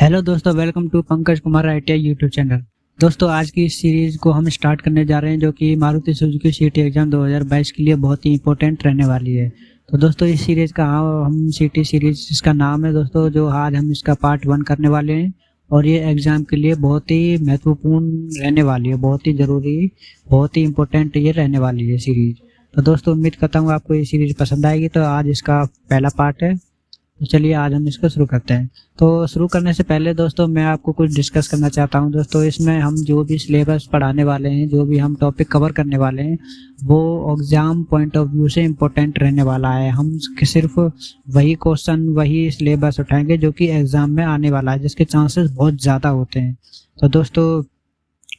Hello दोस्तों, welcome to Pankaj Kumar ITI YouTube channel. दोस्तों, आज की इस सीरीज को हम स्टार्ट करने जा रहे हैं जो कि मारुति सुजुकी सिटी एग्जाम 2022 के लिए बहुत ही इंपॉर्टेंट रहने वाली है। तो दोस्तों, इस सीरीज का हम सिटी सीरीज इसका नाम है दोस्तों, जो आज हम इसका पार्ट 1 करने वाले हैं और ये एग्जाम के लिए बहुत ही महत्वपूर्ण रहने वाली है, बहुत ही ज़रूरी, बहुत ही इंपॉर्टेंट ये रहने वाली है सीरीज। तो दोस्तों, उम्मीद करता हूँ आपको ये सीरीज पसंद आएगी। तो आज इसका पहला पार्ट है, तो चलिए आज हम इसको शुरू करते हैं। तो शुरू करने से पहले दोस्तों मैं आपको कुछ डिस्कस करना चाहता हूं। दोस्तों, इसमें हम जो भी सिलेबस पढ़ाने वाले हैं, जो भी हम टॉपिक कवर करने वाले हैं, वो एग्जाम पॉइंट ऑफ व्यू से इम्पोर्टेंट रहने वाला है। हम सिर्फ वही क्वेश्चन, वही सिलेबस उठाएंगे जो कि एग्जाम में आने वाला है, जिसके चांसेस बहुत ज़्यादा होते हैं। तो दोस्तों,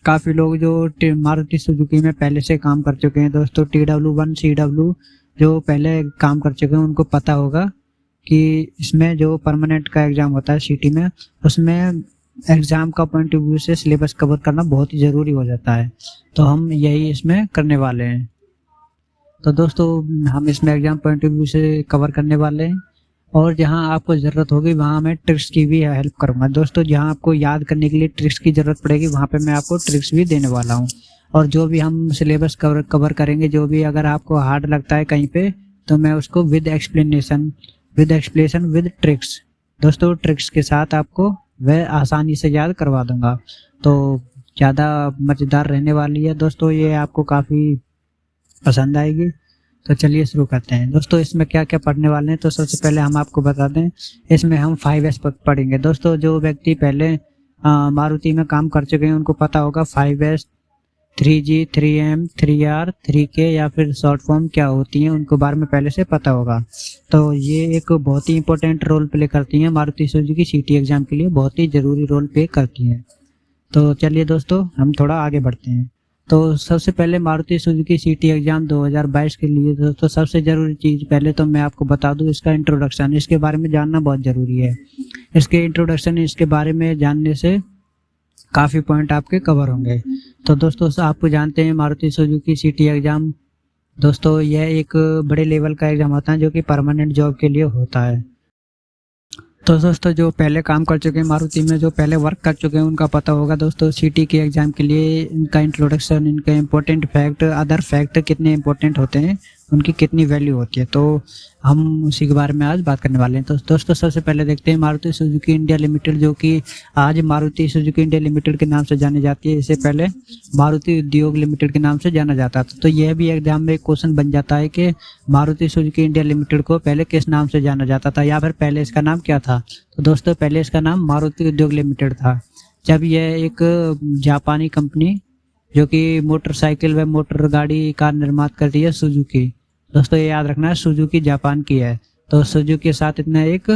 काफ़ी लोग जो मारुति सुजुकी में पहले से काम कर चुके हैं दोस्तों, TW1 CW जो पहले काम कर चुके हैं, उनको पता होगा कि इसमें जो परमानेंट का एग्ज़ाम होता है सिटी में, उसमें एग्ज़ाम का पॉइंट ऑफ व्यू से सिलेबस कवर करना बहुत ही ज़रूरी हो जाता है। तो हम यही इसमें करने वाले हैं। तो दोस्तों, हम इसमें एग्ज़ाम पॉइंट ऑफ व्यू से कवर करने वाले हैं और जहां आपको ज़रूरत होगी वहां मैं ट्रिक्स की भी हेल्प करूंगा। दोस्तों, जहां आपको याद करने के लिए ट्रिक्स की ज़रूरत पड़ेगी, वहां पे मैं आपको ट्रिक्स भी देने वाला हूं। और जो भी हम सिलेबस कवर करेंगे, जो भी अगर आपको हार्ड लगता है कहीं पे, तो मैं उसको विद एक्सप्लेनेशन विद ट्रिक्स, दोस्तों ट्रिक्स के साथ आपको वह आसानी से याद करवा दूंगा। तो ज़्यादा मज़ेदार रहने वाली है दोस्तों, ये आपको काफ़ी पसंद आएगी। तो चलिए शुरू करते हैं। दोस्तों, इसमें क्या क्या पढ़ने वाले हैं, तो सबसे पहले हम आपको बता दें, इसमें हम 5S पढ़ेंगे। दोस्तों, जो व्यक्ति पहले मारुति में काम कर चुके हैं उनको पता होगा 5S, 3G, 3M, 3R, 3K या फिर शॉर्ट फॉर्म क्या होती हैं, उनको बारे में पहले से पता होगा। तो ये एक बहुत ही इंपॉर्टेंट रोल प्ले करती हैं मारुति सुजुकी सिटी एग्जाम के लिए, बहुत ही ज़रूरी रोल प्ले करती हैं। तो चलिए दोस्तों, हम थोड़ा आगे बढ़ते हैं। तो सबसे पहले मारुति सुजुकी सिटी एग्जाम 2022 के लिए दोस्तों सबसे ज़रूरी चीज़, पहले तो मैं आपको बता दूं इसका इंट्रोडक्शन, इसके बारे में जानना बहुत ज़रूरी है। इसके इंट्रोडक्शन, इसके बारे में जानने से काफ़ी पॉइंट आपके कवर होंगे। तो दोस्तों, आपको जानते हैं मारुति सुजुकी सिटी एग्ज़ाम, दोस्तों यह एक बड़े लेवल का एग्ज़ाम होता है जो कि परमानेंट जॉब के लिए होता है। तो दोस्तों, जो पहले काम कर चुके हैं मारुति में, जो पहले वर्क कर चुके हैं, उनका पता होगा दोस्तों सिटी के एग्ज़ाम के लिए इनका इंट्रोडक्शन, इनका इंपॉर्टेंट फैक्ट, अदर फैक्ट कितने इंपॉर्टेंट होते हैं, उनकी कितनी वैल्यू होती है, तो हम उसी के बारे में आज बात करने वाले हैं। तो दोस्तों, सबसे पहले देखते हैं मारुति सुजुकी इंडिया लिमिटेड, जो कि आज मारुति सुजुकी इंडिया लिमिटेड के नाम से जानी जाती है। इससे पहले मारुति उद्योग लिमिटेड के नाम से जाना जाता था। तो यह भी एग्जाम में एक क्वेश्चन बन जाता है कि मारुति सुजुकी इंडिया लिमिटेड को पहले किस नाम से जाना जाता था, या फिर पहले इसका नाम क्या था। तो दोस्तों, पहले इसका नाम मारुति उद्योग लिमिटेड था, जब यह एक जापानी कंपनी जो कि मोटरसाइकिल व मोटर गाड़ी का निर्माण करती है, सुजुकी। दोस्तों, ये याद रखना है, सुजुकी जापान की है। तो सुजुकी के साथ इतना एक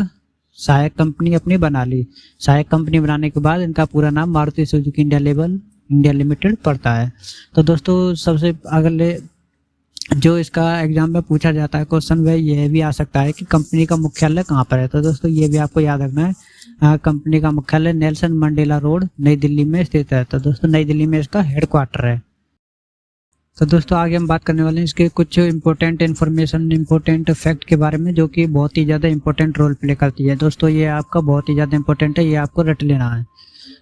सहायक कंपनी अपनी बना ली। सहायक कंपनी बनाने के बाद इनका पूरा नाम मारुति सुजुकी इंडिया लिमिटेड पड़ता है। तो दोस्तों, सबसे अगले जो इसका एग्जाम में पूछा जाता है क्वेश्चन, वह यह भी आ सकता है कि कंपनी का मुख्यालय कहाँ पर है। तो दोस्तों, ये भी आपको याद रखना है, कंपनी का मुख्यालय नेल्सन मंडेला रोड, नई दिल्ली में स्थित है। तो दोस्तों, नई दिल्ली में इसका हेडक्वार्टर है। तो दोस्तों, आगे हम बात करने वाले हैं इसके कुछ इंपॉर्टेंट इन्फॉर्मेशन, इंपॉर्टेंट फैक्ट के बारे में, जो कि बहुत ही ज़्यादा इंपॉर्टेंट रोल प्ले करती है। दोस्तों, ये आपका बहुत ही ज़्यादा इंपॉर्टेंट है, ये आपको रट लेना है।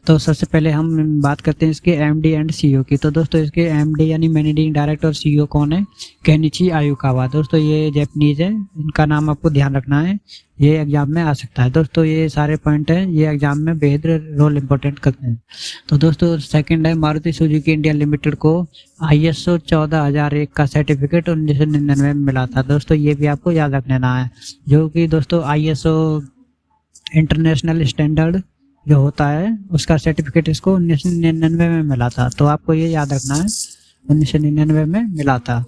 तो सबसे पहले हम बात करते हैं इसके MD एंड CEO की। तो दोस्तों, इसके MD यानी मैनेजिंग डायरेक्टर और CEO कौन है? Kenichi Ayukawa. दोस्तों, ये जापानीज है, इनका नाम आपको ध्यान रखना है, ये एग्जाम में आ सकता है। दोस्तों, ये सारे पॉइंट हैं, ये एग्जाम में बेहद रोल इंपॉर्टेंट करते हैं। तो दोस्तों, सेकंड है, मारुति सुजुकी इंडिया लिमिटेड को ISO 14001 का सर्टिफिकेट 1999 में मिला था। दोस्तों, ये भी आपको याद रख लेना है, जो कि दोस्तों ISO इंटरनेशनल स्टैंडर्ड जो होता है, उसका सर्टिफिकेट इसको 1999 में मिला था। तो आपको ये याद रखना है, 1999 में मिला था।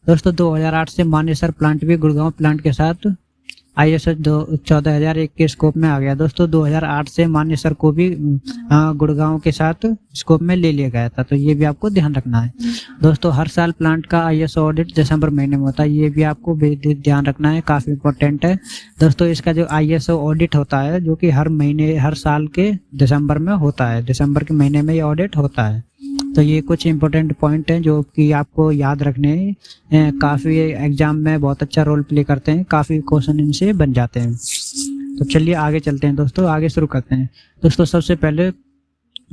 दोस्तों, 2008 से मानेसर प्लांट भी गुड़गांव प्लांट के साथ ISO 14001 के स्कोप में आ गया। दोस्तों, 2008 से मानेसर को भी गुड़गांव के साथ स्कोप में ले लिया गया था। तो ये भी आपको ध्यान रखना है। दोस्तों, हर साल प्लांट का ISO ऑडिट दिसंबर महीने में होता है, ये भी आपको ध्यान रखना है, काफ़ी इंपॉर्टेंट है। दोस्तों, इसका जो ISO ऑडिट होता है, जो कि हर साल के दिसंबर में होता है, दिसंबर के महीने में ये ऑडिट होता है। तो ये कुछ इंपॉर्टेंट पॉइंट हैं जो कि आपको याद रखने हैं, काफ़ी एग्जाम में बहुत अच्छा रोल प्ले करते हैं, काफ़ी क्वेश्चन इनसे बन जाते हैं। तो चलिए आगे चलते हैं दोस्तों, आगे शुरू करते हैं। दोस्तों सबसे पहले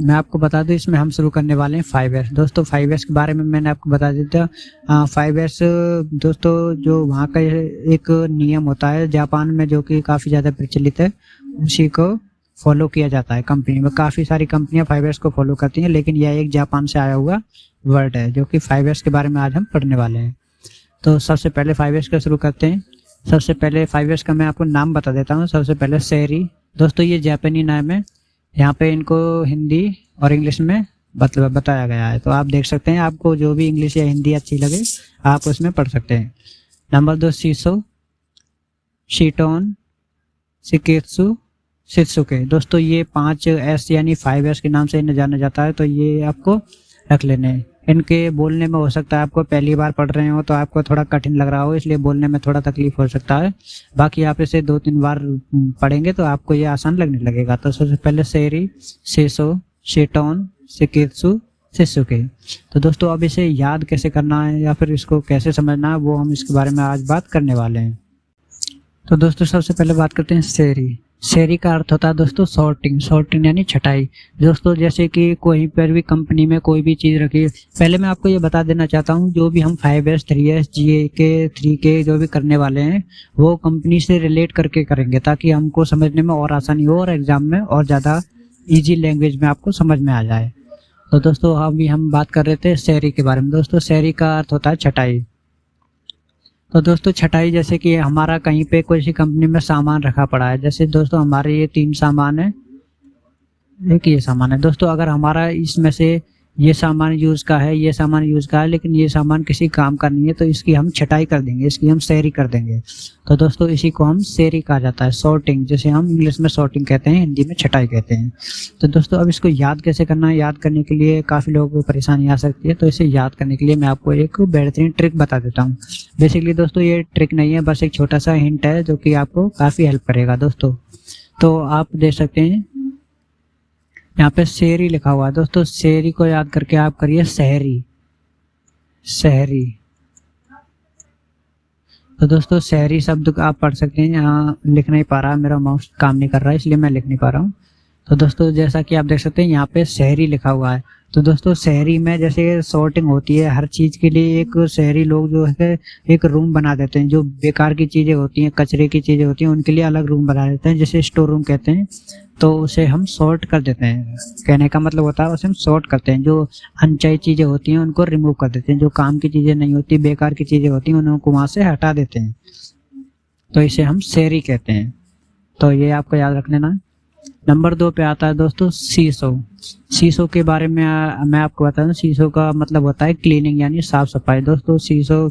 मैं आपको बता दूं, इसमें हम शुरू करने वाले हैं 5S। दोस्तों 5S के बारे में मैंने आपको बता दिया था। 5S दोस्तों जो वहाँ का एक नियम होता है जापान में, जो कि काफ़ी ज़्यादा प्रचलित है, उसी को फॉलो किया जाता है कंपनी में। काफ़ी सारी कंपनियां 5S को फॉलो करती हैं, लेकिन यह एक जापान से आया हुआ वर्ड है, जो कि 5S के बारे में आज हम पढ़ने वाले हैं। तो सबसे पहले 5S का शुरू करते हैं। सबसे पहले 5S का मैं आपको नाम बता देता हूँ। सबसे पहले सेरी। दोस्तों ये जापानी नाम है, यहाँ पे इनको हिंदी और इंग्लिश में बताया गया है, तो आप देख सकते हैं। आपको जो भी इंग्लिश या हिंदी अच्छी लगे आप उसमें पढ़ सकते हैं। नंबर 2 शीसो, शीटोन, शिकेत्सु, शित्सुके। दोस्तों ये 5S यानी 5S के नाम से इन्हें जाना जाता है, तो ये आपको रख लेने हैं। इनके बोलने में हो सकता है आपको पहली बार पढ़ रहे हो तो आपको थोड़ा कठिन लग रहा हो, इसलिए बोलने में थोड़ा तकलीफ हो सकता है। बाकी आप इसे 2-3 बार पढ़ेंगे तो आपको ये आसान लगने लगेगा। तो सबसे पहले सेरी, सेसो, शीटोन, शिकेत्सु, शित्सुके। तो दोस्तों अब इसे याद कैसे करना है या फिर इसको कैसे समझना है, वो हम इसके बारे में आज बात करने वाले हैं। तो दोस्तों सबसे पहले बात करते हैं सेरी। सेरी का अर्थ होता है दोस्तों सॉर्टिंग। सॉर्टिंग यानी छटाई। दोस्तों जैसे कि कोई पर भी कंपनी में कोई भी चीज़ रखी, पहले मैं आपको ये बता देना चाहता हूँ, जो भी हम 5S, 3S, GK, 3K जो भी करने वाले हैं वो कंपनी से रिलेट करके करेंगे, ताकि हमको समझने में और आसानी हो और एग्जाम में और ज़्यादा ईजी लैंग्वेज में आपको समझ में आ जाए। तो दोस्तों अभी हम बात कर रहे थे सेरी के बारे में। दोस्तों सेरी का अर्थ होता है छटाई। तो दोस्तों छटाई, जैसे कि हमारा कहीं पे कोई सी कंपनी में सामान रखा पड़ा है, जैसे दोस्तों हमारे ये 3 सामान है, एक ये सामान है। दोस्तों अगर हमारा इसमें से ये सामान यूज़ का है, ये सामान यूज़ का है, लेकिन ये सामान किसी काम का नहीं है, तो इसकी हम छटाई कर देंगे, इसकी हम सेरी कर देंगे। तो दोस्तों इसी को हम सेरी कहा जाता है, सॉर्टिंग, जैसे हम इंग्लिश में सॉर्टिंग कहते हैं, हिंदी में छटाई कहते हैं। तो दोस्तों अब इसको याद कैसे करना है, याद करने के लिए काफ़ी लोगों को परेशानी आ सकती है, तो इसे याद करने के लिए मैं आपको एक बेहतरीन ट्रिक बता देता हूँ। बेसिकली दोस्तों ये ट्रिक नहीं है, बस एक छोटा सा हिंट है जो कि आपको काफ़ी हेल्प करेगा दोस्तों। तो आप देख सकते हैं यहाँ पे सेरी लिखा हुआ है। दोस्तों सेरी को याद करके आप करिए सहरी, सहरी। तो दोस्तों सहरी शब्द आप पढ़ सकते हैं। यहाँ लिख नहीं पा रहा, मेरा माउस काम नहीं कर रहा है, इसलिए मैं लिख नहीं पा रहा हूँ। तो दोस्तों जैसा कि आप देख सकते हैं यहाँ पे सहरी लिखा हुआ है। तो दोस्तों शहरी में जैसे सॉर्टिंग होती है हर चीज़ के लिए, एक शहरी लोग जो है एक रूम बना देते हैं। जो बेकार की चीज़ें होती हैं, कचरे की चीज़ें होती हैं, उनके लिए अलग रूम बना देते हैं, जैसे स्टोर रूम कहते हैं। तो उसे हम सॉर्ट कर देते हैं, कहने का मतलब होता है उसे हम सॉर्ट करते हैं। जो अनचाही चीज़ें होती हैं उनको रिमूव कर देते हैं, जो काम की चीज़ें नहीं होती, बेकार की चीज़ें होती हैं, उनको वहाँ से हटा देते हैं। तो इसे हम शहरी कहते हैं। तो ये आपको याद रख लेना। नंबर 2 पे आता है दोस्तों शीशो। शीशो के बारे में मैं आपको बता दूं, शीशो का मतलब होता है क्लीनिंग यानी साफ सफाई। दोस्तों शीशो,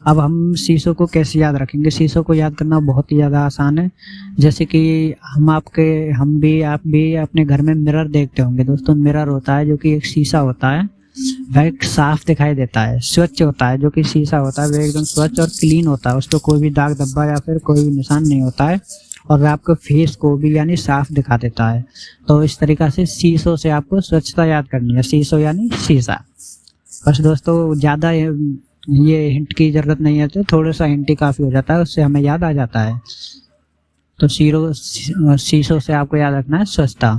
अब हम शीशो को कैसे याद रखेंगे? शीशो को याद करना बहुत ही ज़्यादा आसान है। जैसे कि हम भी आप भी अपने घर में मिरर देखते होंगे दोस्तों। मिरर होता है जो कि एक शीशा होता है, वह एक साफ दिखाई देता है, स्वच्छ होता है। जो कि शीशा होता है वह एकदम स्वच्छ और क्लीन होता है, उस पर कोई भी दाग धब्बा या फिर कोई भी निशान नहीं होता है, और वह आपके फेस को भी यानी साफ दिखा देता है। तो इस तरीक़ा से शीशो से आपको स्वच्छता याद करनी है। शीशो यानी शीशा। बस दोस्तों ज़्यादा ये हिंट की ज़रूरत नहीं है, तो थोड़ा सा हिंट ही काफ़ी हो जाता है, उससे हमें याद आ जाता है। तो शीशो से आपको याद रखना है स्वच्छता।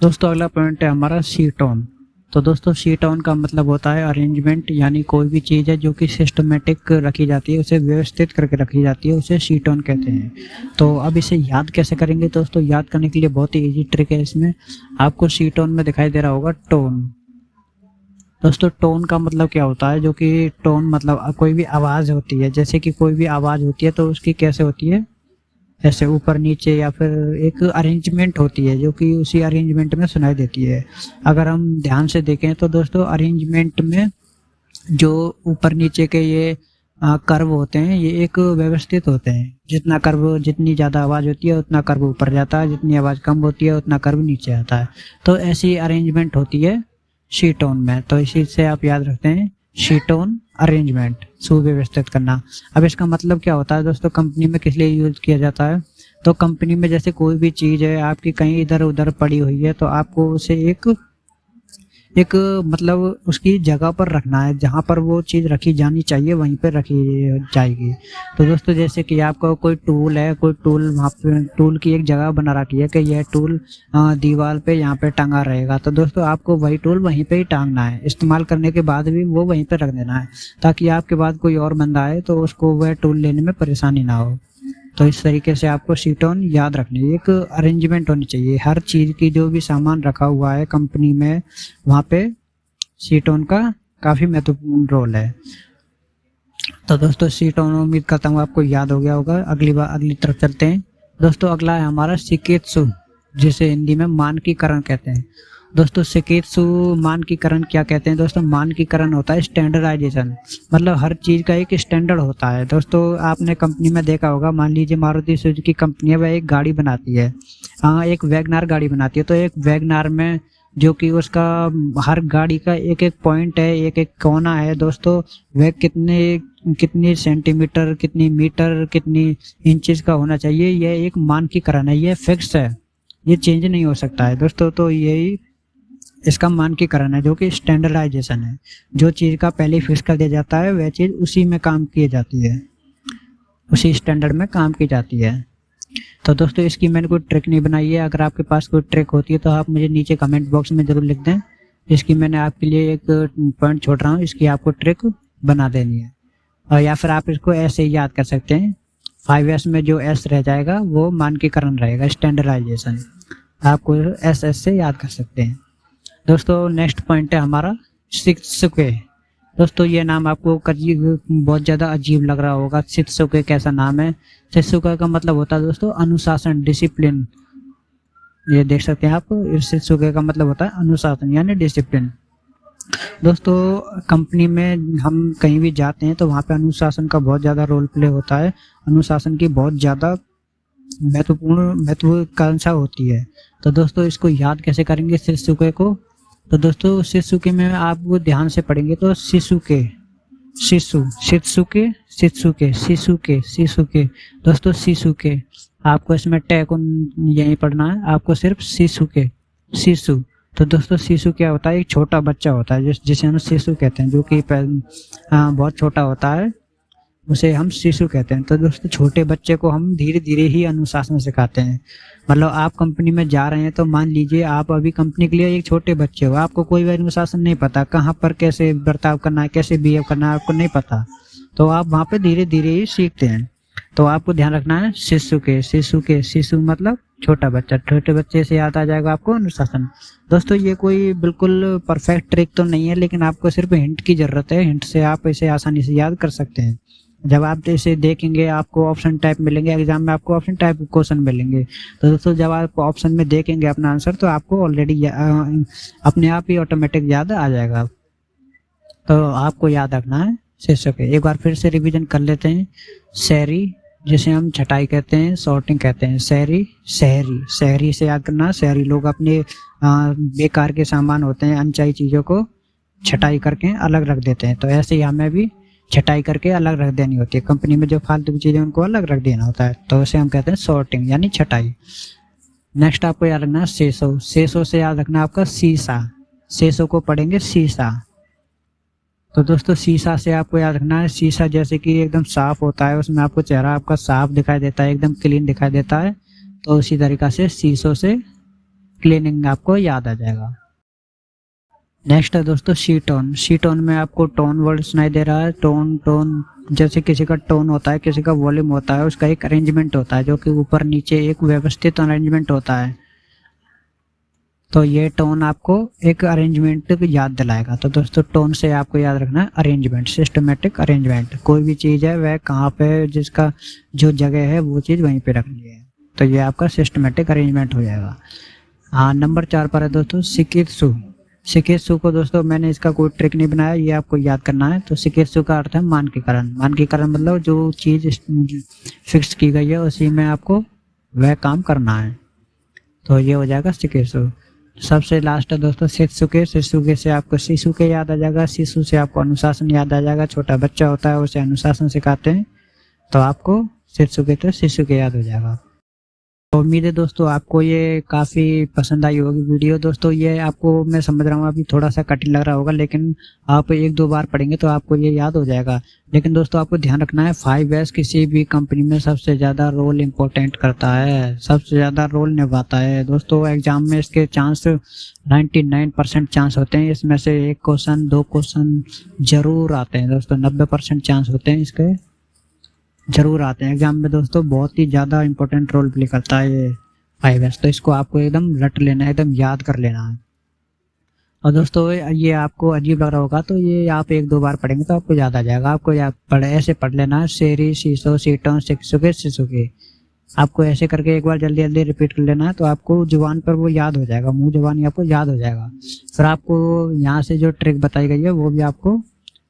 दोस्तों अगला पॉइंट है हमारा शीट ऑन। तो दोस्तों शीट ऑन का मतलब होता है अरेंजमेंट, यानी कोई भी चीज़ है जो कि सिस्टमेटिक रखी जाती है, उसे व्यवस्थित करके रखी जाती है, उसे शीट ऑन कहते हैं। तो अब इसे याद कैसे करेंगे दोस्तों? याद करने के लिए बहुत ही इजी ट्रिक है इसमें। आपको शीट ऑन में दिखाई दे रहा होगा टोन। दोस्तों टोन का मतलब क्या होता है? जो कि टोन मतलब कोई भी आवाज़ होती है, जैसे कि कोई भी आवाज़ होती है तो उसकी कैसे होती है, ऐसे ऊपर नीचे, या फिर एक अरेंजमेंट होती है जो कि उसी अरेंजमेंट में सुनाई देती है। अगर हम ध्यान से देखें तो दोस्तों अरेंजमेंट में जो ऊपर नीचे के ये कर्व होते हैं, ये एक व्यवस्थित होते हैं। जितना कर्व, जितनी ज़्यादा आवाज़ होती है उतना कर्व ऊपर जाता है, जितनी आवाज़ कम होती है उतना कर्व नीचे आता है। तो ऐसी अरेंजमेंट होती है शीट ऑन में। तो इसी से आप याद रखते हैं शीट ऑन अरेंजमेंट, सुव्यवस्थित करना। अब इसका मतलब क्या होता है दोस्तों? कंपनी में किस लिए यूज किया जाता है? तो कंपनी में जैसे कोई भी चीज़ है आपकी कहीं इधर उधर पड़ी हुई है, तो आपको उसे एक एक मतलब उसकी जगह पर रखना है, जहाँ पर वो चीज़ रखी जानी चाहिए वहीं पर रखी जाएगी। तो दोस्तों जैसे कि आपका कोई टूल है, कोई टूल वहाँ पे टूल की एक जगह बना रखी है कि यह टूल दीवार पे यहाँ पे टंगा रहेगा, तो दोस्तों आपको वही टूल वहीं पे ही टांगना है। इस्तेमाल करने के बाद भी वो वहीं पे रख देना है, ताकि आपके बाद कोई और बंदा आए तो उसको वह टूल लेने में परेशानी ना हो। तो इस तरीके से आपको शीट ऑन याद रखनी है, एक अरेंजमेंट होनी चाहिए हर चीज़ की। जो भी सामान रखा हुआ है कंपनी में, वहाँ पे शीट ऑन का काफ़ी महत्वपूर्ण रोल है। तो दोस्तों शीट ऑन उम्मीद करता हूँ आपको याद हो गया होगा। अगली तरफ चलते हैं दोस्तों। अगला है हमारा शिकेत्सु, जिसे हिंदी में मानकीकरण कहते हैं। दोस्तों शिकेत्सु मानकीकरण क्या कहते हैं दोस्तों? मानकीकरण होता है स्टैंडर्डाइजेशन, मतलब हर चीज़ का एक स्टैंडर्ड होता है। दोस्तों आपने कंपनी में देखा होगा, मान लीजिए मारुति सुजुकी कंपनी है, वह एक गाड़ी बनाती है, हाँ एक वैगनार गाड़ी बनाती है। तो एक वैगनार में जो कि उसका हर गाड़ी का एक एक पॉइंट है, एक एक कोना है दोस्तों, वह कितनी सेंटीमीटर, कितनी मीटर, कितनी इंचेस का होना चाहिए, यह एक मानकीकरण है, यह फिक्स है, ये चेंज नहीं हो सकता है दोस्तों। तो यही इसका मानकीकरण है, जो कि स्टैंडर्डाइजेशन है। जो चीज़ का पहले फिक्स कर दिया जाता है वह चीज़ उसी में काम की जाती है, उसी स्टैंडर्ड में काम की जाती है। तो दोस्तों इसकी मैंने कोई ट्रिक नहीं बनाई है, अगर आपके पास कोई ट्रिक होती है तो आप मुझे नीचे कमेंट बॉक्स में ज़रूर लिख दें। इसकी मैंने आपके लिए एक पॉइंट छोड़ रहा हूँ, इसकी आपको ट्रिक बना देनी है। और या फिर आप इसको ऐसे ही याद कर सकते हैं, 5S में जो S रह जाएगा वो मानकीकरण रहेगा, स्टैंडर्डाइजेशन। आपको SS से याद कर सकते हैं। दोस्तों नेक्स्ट पॉइंट है हमारा शित्सुके। दोस्तों ये नाम आपको बहुत ज़्यादा अजीब लग रहा होगा, शित्सुके कैसा नाम है? शित्सुके का मतलब होता है दोस्तों अनुशासन, डिसिप्लिन। ये देख सकते हैं आप, शित्सुके का मतलब होता है अनुशासन यानी डिसिप्लिन। दोस्तों कंपनी में हम कहीं भी जाते हैं तो वहाँ पे अनुशासन का बहुत ज़्यादा रोल प्ले होता है, अनुशासन की बहुत ज़्यादा महत्वाकांक्षा होती है। तो दोस्तों इसको याद कैसे करेंगे शित्सुके को? तो दोस्तों शित्सुके में आप वो ध्यान से पढ़ेंगे तो शिशुके, शित्सुके, शित्सुके, शिशुके, शिशुके। दोस्तों शिशुके, आपको इसमें टैग यही पढ़ना है, आपको सिर्फ शिशुके, शिशु। तो दोस्तों शिशु क्या होता है? एक छोटा बच्चा होता है जिसे हम शिशु कहते हैं, जो कि बहुत छोटा होता है, उसे हम शिशु कहते हैं। तो दोस्तों छोटे बच्चे को हम धीरे धीरे ही अनुशासन सिखाते हैं। मतलब आप कंपनी में जा रहे हैं तो मान लीजिए आप अभी कंपनी के लिए एक छोटे बच्चे हो, आपको कोई भी अनुशासन नहीं पता, कहाँ पर कैसे बर्ताव करना है, कैसे बिहेव करना है, आपको नहीं पता, तो आप वहाँ पे धीरे धीरे ही सीखते हैं। तो आपको ध्यान रखना है शिशुके, शिशुके, शिशु मतलब छोटा बच्चा, छोटे बच्चे से याद आ जाएगा आपको अनुशासन। दोस्तों ये कोई बिल्कुल परफेक्ट ट्रिक तो नहीं है, लेकिन आपको सिर्फ हिंट की जरूरत है, हिंट से आप इसे आसानी से याद कर सकते हैं। जब आप इसे देखेंगे आपको ऑप्शन टाइप मिलेंगे, एग्जाम में आपको ऑप्शन टाइप क्वेश्चन मिलेंगे, तो दोस्तों जब आप ऑप्शन में देखेंगे अपना आंसर तो आपको ऑलरेडी अपने आप ही ऑटोमेटिक याद आ जाएगा। तो आपको याद रखना है शिशुके। एक बार फिर से रिवीजन कर लेते हैं। शहरी, जिसे हम छटाई कहते हैं, सॉर्टिंग कहते हैं। शहरी, शहरी, शहरी से याद करना, शहरी लोग अपने बेकार के सामान होते हैं, अनचाही चीज़ों को छटाई करके अलग रख देते हैं। तो ऐसे ही हमें भी छटाई करके अलग रख देनी होती है, कंपनी में जो फालतू की चीज़ें उनको अलग रख देना होता है, तो उसे हम कहते हैं सॉर्टिंग यानी छटाई। नेक्स्ट आपको याद रखना है सेसो, सेसो से याद रखना आपका शीशा, सेसो को पढ़ेंगे शीशा। तो दोस्तों शीशा से आपको याद रखना है, शीशा जैसे कि एकदम साफ होता है, उसमें आपको चेहरा आपका साफ दिखाई देता है, एकदम क्लीन दिखाई देता है, तो उसी तरीका से शीशों से क्लीनिंग आपको याद आ जाएगा। नेक्स्ट है दोस्तों शीट ऑन। शीट ऑन में आपको टोन वर्ड सुनाई दे रहा है, टोन, टोन जैसे किसी का टोन होता है, किसी का वॉल्यूम होता है, उसका एक अरेंजमेंट होता है, जो कि ऊपर नीचे एक व्यवस्थित अरेंजमेंट होता है। तो ये टोन आपको एक अरेंजमेंट याद दिलाएगा। तो दोस्तों टोन से आपको याद रखना है अरेंजमेंट, सिस्टमेटिक अरेंजमेंट। कोई भी चीज़ है वह कहाँ पे, जिसका जो जगह है वो चीज़ वहीं पे रखनी है, तो ये आपका सिस्टमेटिक अरेंजमेंट हो जाएगा। हाँ नंबर 4 पर है दोस्तों शिकेत्सु। शिकेत्सु को दोस्तों मैंने इसका कोई ट्रिक नहीं बनाया, ये आपको याद करना है। तो शिकेत्सु का अर्थ है मानकीकरण। मानकीकरण मतलब जो चीज़ फिक्स की गई है उसी में आपको वह काम करना है, तो ये हो जाएगा शिकेत्सु। सबसे लास्ट है दोस्तों शिशुके। शिशुके से आपको शिशुके याद आ जाएगा, शिशु से आपको अनुशासन याद आ जाएगा, छोटा बच्चा होता है उसे अनुशासन सिखाते हैं, तो आपको शिशुके तो शिशुके याद हो जाएगा। तो उम्मीद है दोस्तों आपको ये काफ़ी पसंद आई होगी वीडियो। दोस्तों ये आपको मैं समझ रहा हूँ अभी थोड़ा सा कठिन लग रहा होगा, लेकिन आप एक दो बार पढ़ेंगे तो आपको ये याद हो जाएगा। लेकिन दोस्तों आपको ध्यान रखना है 5S किसी भी कंपनी में सबसे ज़्यादा रोल इम्पोर्टेंट करता है, सबसे ज़्यादा रोल निभाता है। दोस्तों एग्जाम में इसके चांस 99% चांस होते हैं, इसमें से 1 क्वेश्चन 2 क्वेश्चन जरूर आते हैं। दोस्तों 90% चांस होते हैं इसके जरूर आते हैं एग्जाम में। दोस्तों बहुत ही ज़्यादा इंपॉर्टेंट रोल प्ले करता है ये 5S, तो इसको आपको एकदम रट लेना है, एकदम याद कर लेना है। और दोस्तों ये आपको अजीब लग रहा होगा तो ये आप एक दो बार पढ़ेंगे तो आपको याद आ जाएगा। आपको ऐसे पढ़ लेना है, शेरी शीशो सीटों शिक्षुके शिशुके। आपको ऐसे करके एक बार जल्दी जल्दी रिपीट कर लेना है तो आपको जुबान पर वो याद हो जाएगा, मुंह जुबानी आपको याद हो जाएगा। फिर आपको यहाँ से जो ट्रिक बताई गई है वो भी आपको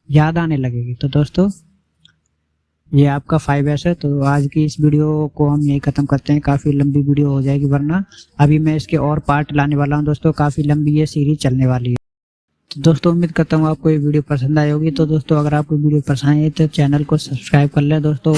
याद आने लगेगी। तो दोस्तों ये आपका 5S है। तो आज की इस वीडियो को हम यही खत्म करते हैं, काफ़ी लंबी वीडियो हो जाएगी वरना। अभी मैं इसके और पार्ट लाने वाला हूँ दोस्तों, काफ़ी लंबी ये सीरीज चलने वाली है। तो दोस्तों उम्मीद करता हूँ आपको ये वीडियो पसंद आई होगी। तो दोस्तों अगर आपको वीडियो पसंद आई तो चैनल को सब्सक्राइब कर लें दोस्तों।